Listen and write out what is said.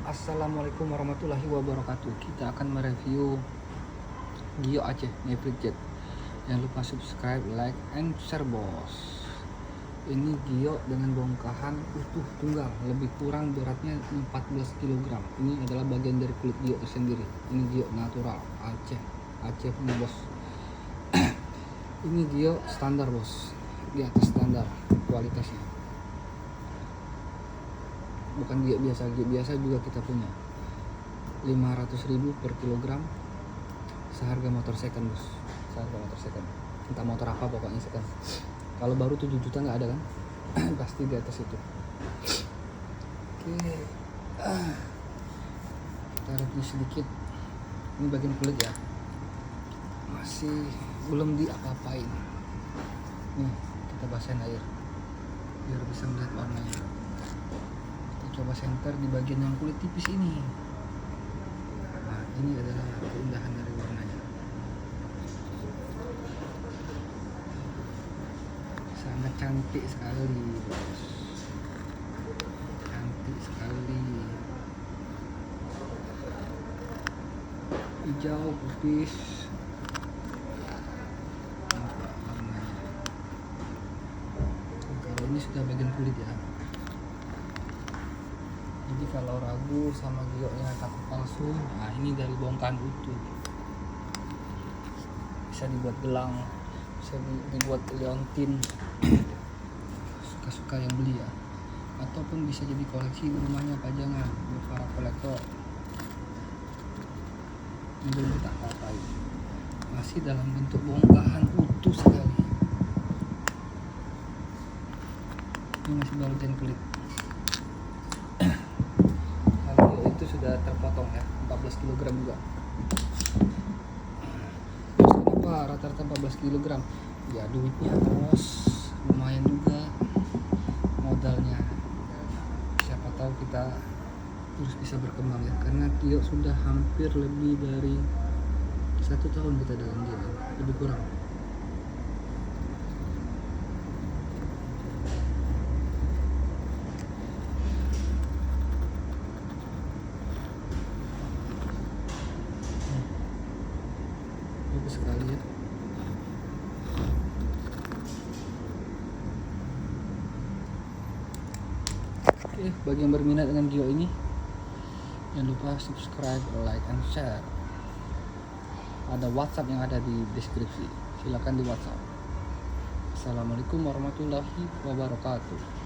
Assalamualaikum warahmatullahi wabarakatuh. Kita akan mereview Gio Aceh Maverick Jet. Jangan lupa subscribe, like, and share bos. Ini Gio dengan bongkahan utuh tunggal, lebih kurang beratnya 14 kg. Ini adalah bagian dari kulit Gio tersendiri. Ini Gio natural Aceh punya bos. Ini Gio standar bos, di atas standar kualitasnya. Bukan Gio biasa juga kita punya 500.000 per kilogram, seharga motor second bos, seharga motor second, entah motor apa pokoknya second. Kalau baru 7 juta nggak ada kan. Pasti di atas itu. Oke, kita review sedikit. Ini bagian kulit ya, masih belum diapa-apain. Nih kita basahin air biar bisa melihat warnanya. Coba center di bagian yang kulit tipis ini. Nah, ini adalah keindahan dari warnanya. Sangat cantik sekali, bos. Cantik sekali. Hijau putih. Nampak warnanya. Kalau ini sudah bagian kulit ya. Jadi kalau ragu sama Gio-nya takut palsu, nah ini dari bongkahan utuh. Bisa dibuat gelang, bisa dibuat liontin. Suka-suka yang beli ya. Ataupun bisa jadi koleksi di rumahnya, pajangan buat para kolektor. Ini belum kita apa-apain. Masih dalam bentuk bongkahan utuh sekali. Ini masih bagian kulit. Itu sudah terpotong ya, 14 kg juga. Terus kenapa rata-rata 14 kg? Ya duitnya bos, lumayan juga modalnya. Siapa tahu kita terus bisa berkembang ya, karena Gio sudah hampir lebih dari 1 tahun kita dalam dia, lebih kurang. Bagus sekali ya. Oke, bagi yang berminat dengan Gio ini, jangan lupa subscribe, like, and share. Ada WhatsApp yang ada di deskripsi, silakan di WhatsApp. Assalamualaikum warahmatullahi wabarakatuh.